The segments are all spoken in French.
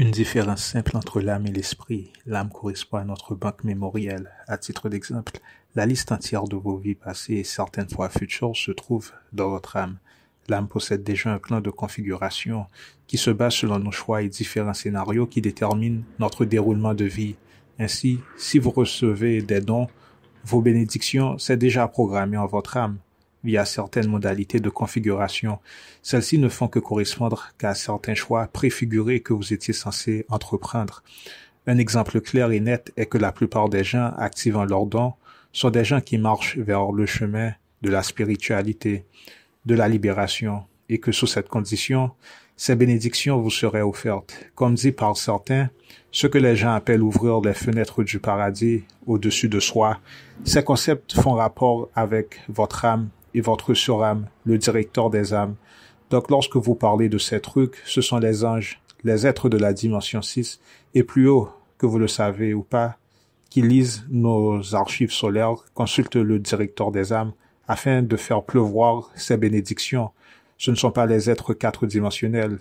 Une différence simple entre l'âme et l'esprit. L'âme correspond à notre banque mémorielle. À titre d'exemple, la liste entière de vos vies passées et certaines fois futures se trouve dans votre âme. L'âme possède déjà un plan de configuration qui se base selon nos choix et différents scénarios qui déterminent notre déroulement de vie. Ainsi, si vous recevez des dons, vos bénédictions, c'est déjà programmé en votre âme via certaines modalités de configuration. Celles-ci ne font que correspondre qu'à certains choix préfigurés que vous étiez censé entreprendre. Un exemple clair et net est que la plupart des gens activant leurs dons sont des gens qui marchent vers le chemin de la spiritualité, de la libération, et que sous cette condition, ces bénédictions vous seraient offertes. Comme dit par certains, ce que les gens appellent ouvrir les fenêtres du paradis au-dessus de soi, ces concepts font rapport avec votre âme et votre surâme, le directeur des âmes. Donc lorsque vous parlez de ces trucs, ce sont les anges, les êtres de la dimension 6, et plus haut, que vous le savez ou pas, qui lisent nos archives solaires, consultent le directeur des âmes, afin de faire pleuvoir ces bénédictions. Ce ne sont pas les êtres quatre-dimensionnels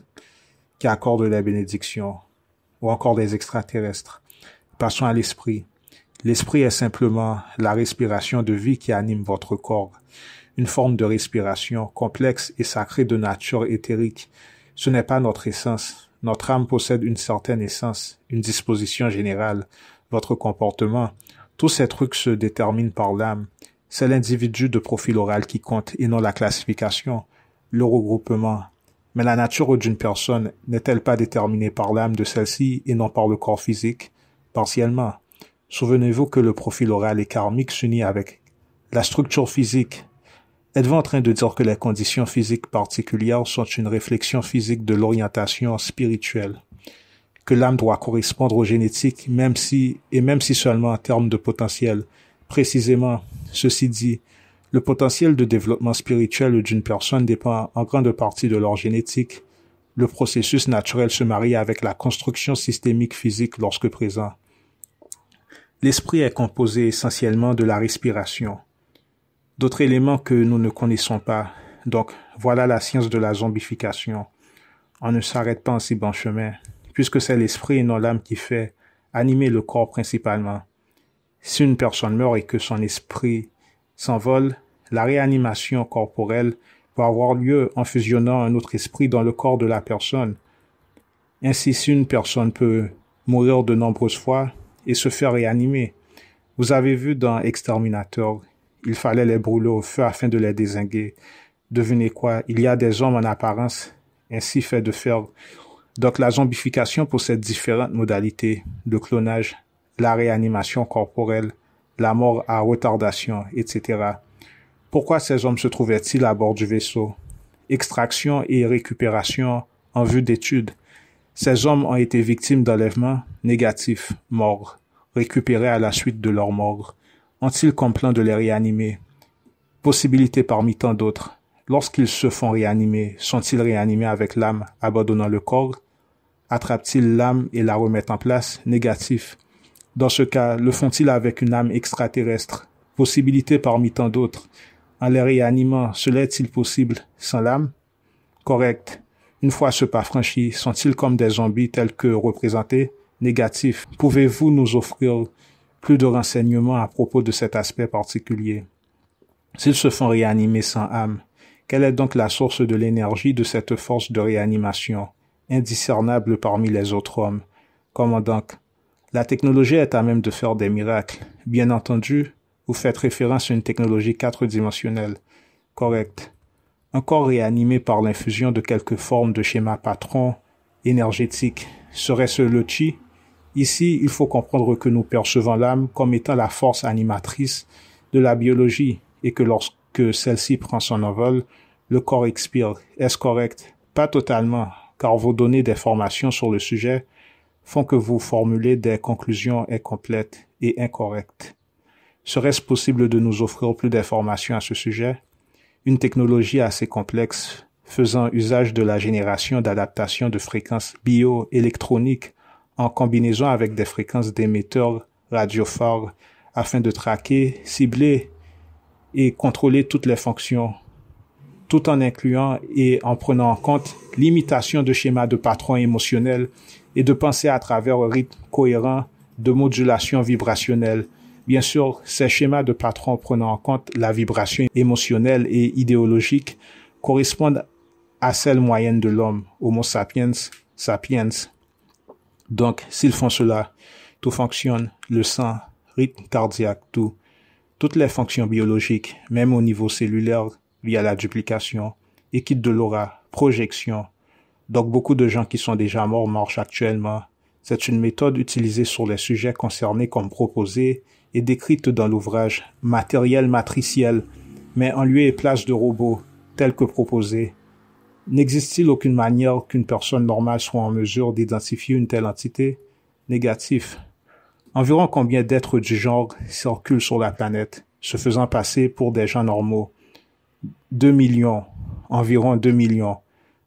qui accordent les bénédictions, ou encore des extraterrestres. Passons à l'esprit. L'esprit est simplement la respiration de vie qui anime votre corps. Une forme de respiration complexe et sacrée de nature éthérique. Ce n'est pas notre essence. Notre âme possède une certaine essence, une disposition générale, votre comportement. Tous ces trucs se déterminent par l'âme. C'est l'individu de profil oral qui compte et non la classification, le regroupement. Mais la nature d'une personne n'est-elle pas déterminée par l'âme de celle-ci et non par le corps physique? Partiellement. Souvenez-vous que le profil oral et karmique s'unit avec la structure physique. Êtes-vous en train de dire que les conditions physiques particulières sont une réflexion physique de l'orientation spirituelle? Que l'âme doit correspondre aux génétiques, même si seulement en termes de potentiel. Précisément, ceci dit, le potentiel de développement spirituel d'une personne dépend en grande partie de leur génétique. Le processus naturel se marie avec la construction systémique physique lorsque présent. L'esprit est composé essentiellement de la respiration. D'autres éléments que nous ne connaissons pas. Donc, voilà la science de la zombification. On ne s'arrête pas en si bon chemin, puisque c'est l'esprit et non l'âme qui fait animer le corps principalement. Si une personne meurt et que son esprit s'envole, la réanimation corporelle peut avoir lieu en fusionnant un autre esprit dans le corps de la personne. Ainsi, si une personne peut mourir de nombreuses fois et se faire réanimer. Vous avez vu dans Exterminateur, il fallait les brûler au feu afin de les dézinguer. Devinez quoi, il y a des hommes en apparence ainsi faits de fer. Donc la zombification possède différentes modalités, le clonage, la réanimation corporelle, la mort à retardation, etc. Pourquoi ces hommes se trouvaient-ils à bord du vaisseau? Extraction et récupération en vue d'études. Ces hommes ont été victimes d'enlèvements négatifs, morts, récupérés à la suite de leur mort. Ont-ils comme plan de les réanimer? Possibilité parmi tant d'autres. Lorsqu'ils se font réanimer, sont-ils réanimés avec l'âme abandonnant le corps? Attrapent-ils l'âme et la remettent en place? Négatif. Dans ce cas, le font-ils avec une âme extraterrestre? Possibilité parmi tant d'autres. En les réanimant, cela est-il possible sans l'âme? Correct. Une fois ce pas franchi, sont-ils comme des zombies tels que représentés? Négatif. Pouvez-vous nous offrir plus de renseignements à propos de cet aspect particulier? S'ils se font réanimer sans âme, quelle est donc la source de l'énergie de cette force de réanimation, indiscernable parmi les autres hommes? Comment donc? La technologie est à même de faire des miracles. Bien entendu, vous faites référence à une technologie quatre-dimensionnelle. Correct. Un corps réanimé par l'infusion de quelque forme de schéma patron énergétique. Serait-ce le chi? Ici, il faut comprendre que nous percevons l'âme comme étant la force animatrice de la biologie et que lorsque celle-ci prend son envol, le corps expire. Est-ce correct? Pas totalement, car vos données d'information sur le sujet font que vous formulez des conclusions incomplètes et incorrectes. Serait-ce possible de nous offrir plus d'informations à ce sujet? Une technologie assez complexe, faisant usage de la génération d'adaptation de fréquences bioélectroniques en combinaison avec des fréquences d'émetteurs radiophores afin de traquer, cibler et contrôler toutes les fonctions, tout en incluant et en prenant en compte l'imitation de schémas de patrons émotionnels et de penser à travers un rythme cohérent de modulation vibrationnelle. Bien sûr, ces schémas de patron prenant en compte la vibration émotionnelle et idéologique correspondent à celle moyenne de l'homme, Homo sapiens sapiens. Donc, s'ils font cela, tout fonctionne, le sang, rythme cardiaque, tout. Toutes les fonctions biologiques, même au niveau cellulaire, via la duplication, équipe de l'aura, projection. Donc, beaucoup de gens qui sont déjà morts marchent actuellement. C'est une méthode utilisée sur les sujets concernés comme proposée et décrite dans l'ouvrage Matériel matriciel, mais en lieu et place de robots, tel que proposé. N'existe-t-il aucune manière qu'une personne normale soit en mesure d'identifier une telle entité? Négatif. Environ combien d'êtres du genre circulent sur la planète, se faisant passer pour des gens normaux? 2 millions. Environ 2 millions.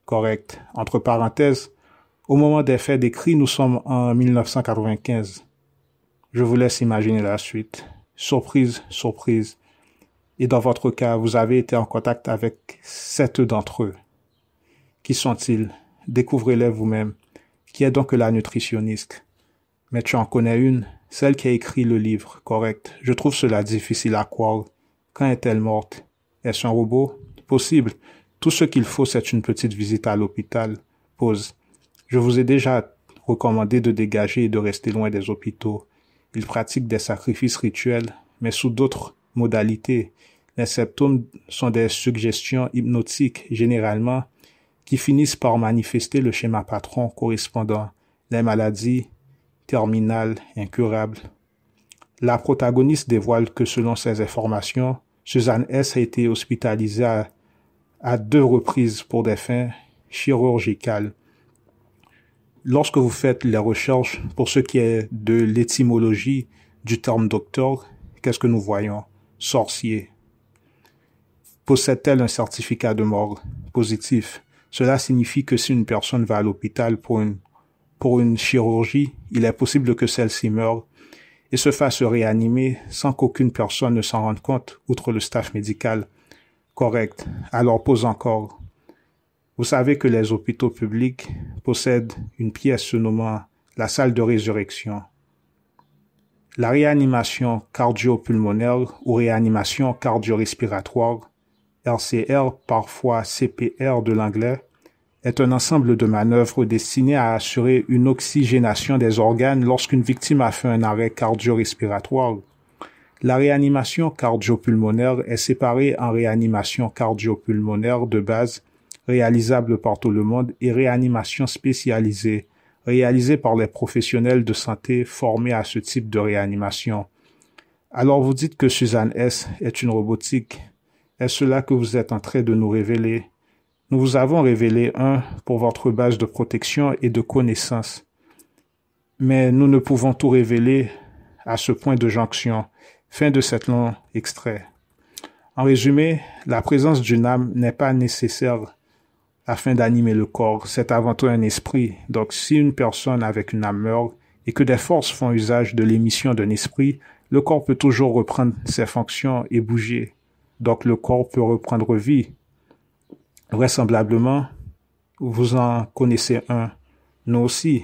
Correct. Entre parenthèses, au moment des faits décrits, nous sommes en 1995. Je vous laisse imaginer la suite. Surprise, surprise. Et dans votre cas, vous avez été en contact avec 7 d'entre eux. Qui sont-ils? Découvrez-les vous-même. Qui est donc la nutritionniste? Mais tu en connais une, celle qui a écrit le livre, correct. Je trouve cela difficile à croire. Quand est-elle morte? Est-ce un robot? Possible. Tout ce qu'il faut, c'est une petite visite à l'hôpital. Pause. Je vous ai déjà recommandé de dégager et de rester loin des hôpitaux. Ils pratiquent des sacrifices rituels, mais sous d'autres modalités. Les symptômes sont des suggestions hypnotiques, généralement, qui finissent par manifester le schéma patron correspondant. Les maladies terminales, incurables. La protagoniste dévoile que selon ces informations, Suzanne S. a été hospitalisée à 2 reprises pour des fins chirurgicales. Lorsque vous faites les recherches pour ce qui est de l'étymologie du terme docteur, qu'est-ce que nous voyons? Sorcier. Possède-t-elle un certificat de mort? Positif. Cela signifie que si une personne va à l'hôpital pour une chirurgie, il est possible que celle-ci meure et se fasse réanimer sans qu'aucune personne ne s'en rende compte, outre le staff médical. Correct. Alors pose encore. Vous savez que les hôpitaux publics possèdent une pièce se nommant la salle de résurrection. La réanimation cardio-pulmonaire ou réanimation cardio-respiratoire, RCR, parfois CPR de l'anglais, est un ensemble de manœuvres destinées à assurer une oxygénation des organes lorsqu'une victime a fait un arrêt cardio-respiratoire. La réanimation cardio-pulmonaire est séparée en réanimation cardio-pulmonaire de base, réalisable par tout le monde, et réanimation spécialisée, réalisée par les professionnels de santé formés à ce type de réanimation. Alors vous dites que Suzanne S. est une robotique. Est-ce cela que vous êtes en train de nous révéler? Nous vous avons révélé pour votre base de protection et de connaissance. Mais nous ne pouvons tout révéler à ce point de jonction. Fin de cet long extrait. En résumé, la présence d'une âme n'est pas nécessaire afin d'animer le corps. C'est avant tout un esprit. Donc, si une personne avec une âme meurt et que des forces font usage de l'émission d'un esprit, le corps peut toujours reprendre ses fonctions et bouger. Donc, le corps peut reprendre vie. Vraisemblablement, vous en connaissez un. Nous aussi.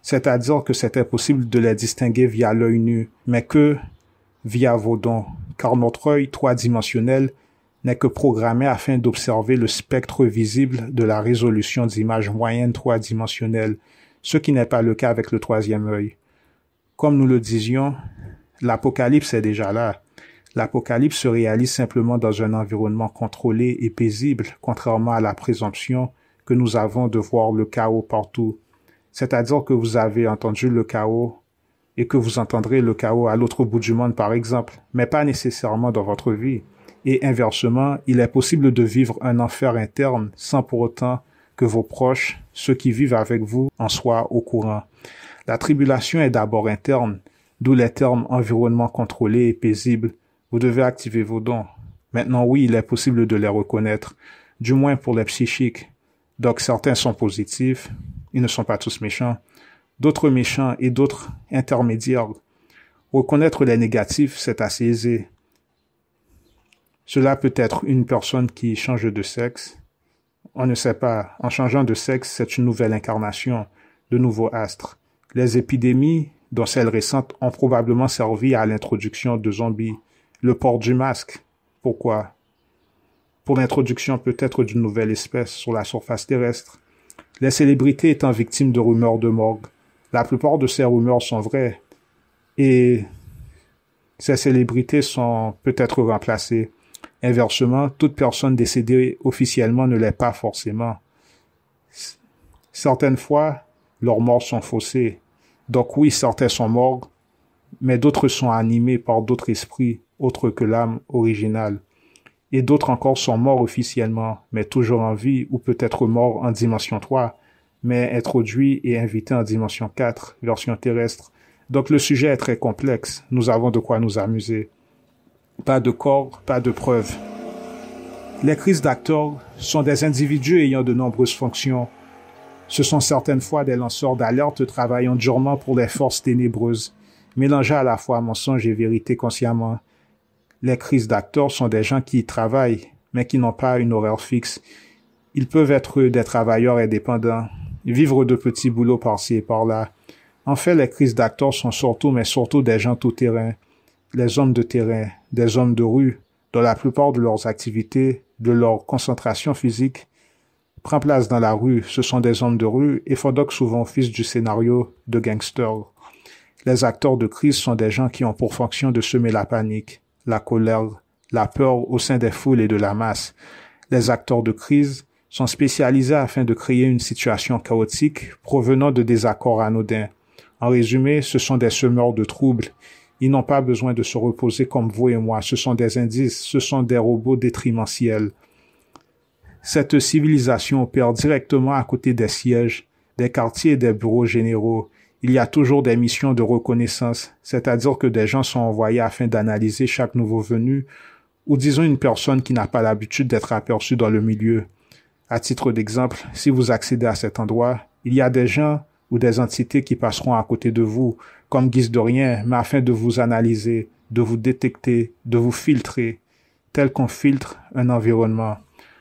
C'est-à-dire que c'était possible de les distinguer via l'œil nu, mais que via vos dons, car notre œil trois-dimensionnel n'est que programmé afin d'observer le spectre visible de la résolution d'images moyennes trois-dimensionnelles, ce qui n'est pas le cas avec le troisième œil. Comme nous le disions, l'apocalypse est déjà là. L'apocalypse se réalise simplement dans un environnement contrôlé et paisible, contrairement à la présomption que nous avons de voir le chaos partout. C'est-à-dire que vous avez entendu le chaos et que vous entendrez le chaos à l'autre bout du monde, par exemple, mais pas nécessairement dans votre vie. Et inversement, il est possible de vivre un enfer interne sans pour autant que vos proches, ceux qui vivent avec vous, en soient au courant. La tribulation est d'abord interne, d'où les termes environnement contrôlé et paisible. Vous devez activer vos dons. Maintenant, oui, il est possible de les reconnaître, du moins pour les psychiques. Donc, certains sont positifs, ils ne sont pas tous méchants, d'autres méchants et d'autres intermédiaires. Reconnaître les négatifs, c'est assez aisé. Cela peut être une personne qui change de sexe. On ne sait pas. En changeant de sexe, c'est une nouvelle incarnation. de nouveaux astres. Les épidémies, dont celles récentes, ont probablement servi à l'introduction de zombies. Le port du masque. Pourquoi? Pour l'introduction peut-être d'une nouvelle espèce sur la surface terrestre. Les célébrités étant victimes de rumeurs de morgue. La plupart de ces rumeurs sont vraies et ces célébrités sont peut-être remplacées. Inversement, toute personne décédée officiellement ne l'est pas forcément. Certaines fois, leurs morts sont faussées. Donc oui, certains sont morts, mais d'autres sont animés par d'autres esprits autres que l'âme originale. Et d'autres encore sont morts officiellement, mais toujours en vie, ou peut-être morts en dimension 3, mais introduits et invités en dimension 4, version terrestre. Donc le sujet est très complexe, nous avons de quoi nous amuser. Pas de corps, pas de preuves. Les crises d'acteurs sont des individus ayant de nombreuses fonctions. Ce sont certaines fois des lanceurs d'alerte travaillant durement pour les forces ténébreuses, mélangeant à la fois mensonge et vérité consciemment. Les crises d'acteurs sont des gens qui travaillent, mais qui n'ont pas une horaire fixe. Ils peuvent être des travailleurs indépendants, vivre de petits boulots par-ci et par-là. En fait, les crises d'acteurs sont surtout des gens tout-terrain, les hommes de terrain, des hommes de rue, dont la plupart de leurs activités, de leur concentration physique, prend place dans la rue. Ce sont des hommes de rue et font donc souvent office du scénario de gangsters. Les acteurs de crise sont des gens qui ont pour fonction de semer la panique, la colère, la peur au sein des foules et de la masse. Les acteurs de crise sont spécialisés afin de créer une situation chaotique provenant de désaccords anodins. En résumé, ce sont des semeurs de troubles. Ils n'ont pas besoin de se reposer comme vous et moi. Ce sont des indices, ce sont des robots détrimentiels. Cette civilisation opère directement à côté des sièges, des quartiers et des bureaux généraux. Il y a toujours des missions de reconnaissance, c'est-à-dire que des gens sont envoyés afin d'analyser chaque nouveau venu, ou disons une personne qui n'a pas l'habitude d'être aperçue dans le milieu. À titre d'exemple, si vous accédez à cet endroit, il y a des gens ou des entités qui passeront à côté de vous, comme guise de rien, mais afin de vous analyser, de vous détecter, de vous filtrer, tel qu'on filtre un environnement.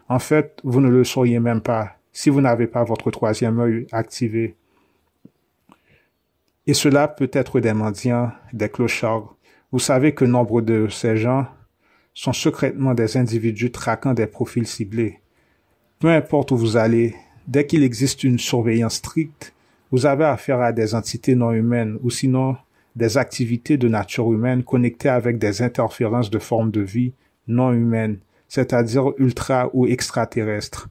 En fait, vous ne le sauriez même pas si vous n'avez pas votre troisième œil activé. Et cela peut être des mendiants, des clochards. Vous savez que nombre de ces gens sont secrètement des individus traquant des profils ciblés. Peu importe où vous allez, dès qu'il existe une surveillance stricte, vous avez affaire à des entités non humaines ou sinon des activités de nature humaine connectées avec des interférences de formes de vie non humaines, c'est-à-dire ultra ou extraterrestres.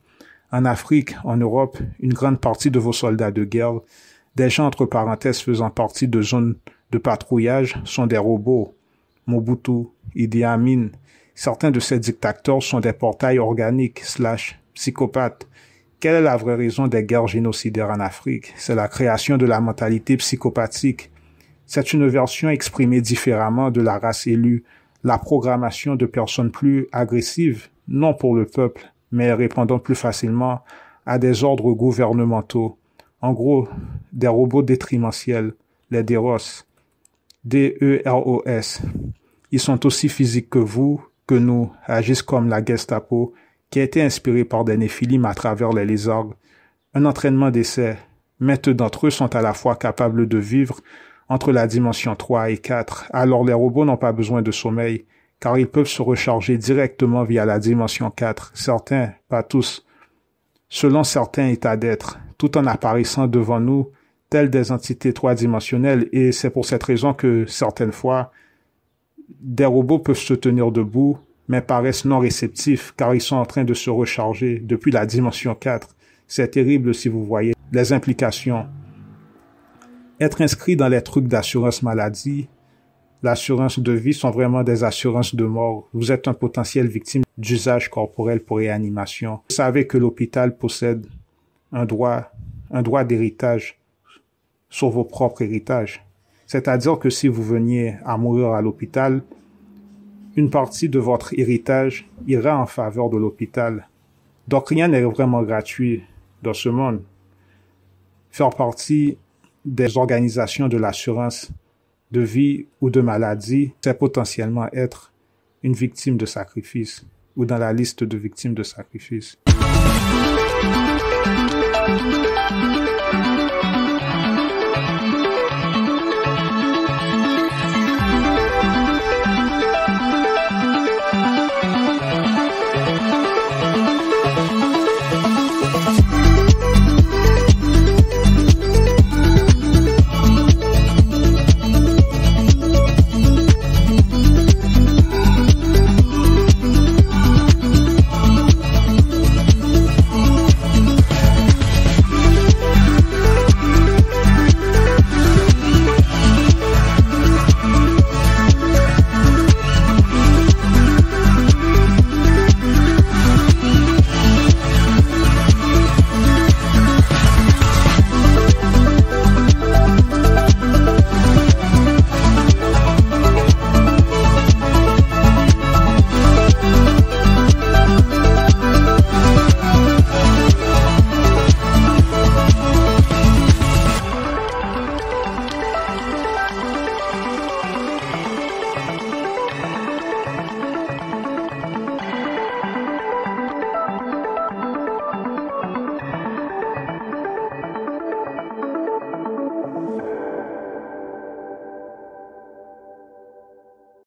En Afrique, en Europe, une grande partie de vos soldats de guerre, des gens entre parenthèses faisant partie de zones de patrouillage, sont des robots. Mobutu, Idi Amin, certains de ces dictateurs sont des portails organiques / psychopathes. Quelle est la vraie raison des guerres génocidaires en Afrique? C'est la création de la mentalité psychopathique. C'est une version exprimée différemment de la race élue, la programmation de personnes plus agressives, non pour le peuple, mais répondant plus facilement à des ordres gouvernementaux. En gros, des robots détrimentiels, les DEROS, D-E-R-O-S. Ils sont aussi physiques que vous, que nous, agissent comme la Gestapo, qui a été inspirée par des néphilim à travers les lézards. Un entraînement d'essai. Maintes d'entre eux sont à la fois capables de vivre entre la dimension 3 et 4. Alors les robots n'ont pas besoin de sommeil, car ils peuvent se recharger directement via la dimension 4. Certains, pas tous, selon certains états d'être, tout en apparaissant devant nous, tels des entités trois-dimensionnelles, et c'est pour cette raison que, certaines fois, des robots peuvent se tenir debout, mais paraissent non réceptifs, car ils sont en train de se recharger depuis la dimension 4. C'est terrible si vous voyez les implications. Être inscrit dans les trucs d'assurance maladie, l'assurance de vie sont vraiment des assurances de mort. Vous êtes un potentiel victime d'usage corporel pour réanimation. Vous savez que l'hôpital possède un droit d'héritage sur vos propres héritages. C'est-à-dire que si vous veniez à mourir à l'hôpital, une partie de votre héritage ira en faveur de l'hôpital. Donc rien n'est vraiment gratuit dans ce monde. Faire partie des organisations de l'assurance de vie ou de maladie, c'est potentiellement être une victime de sacrifice ou dans la liste de victimes de sacrifice.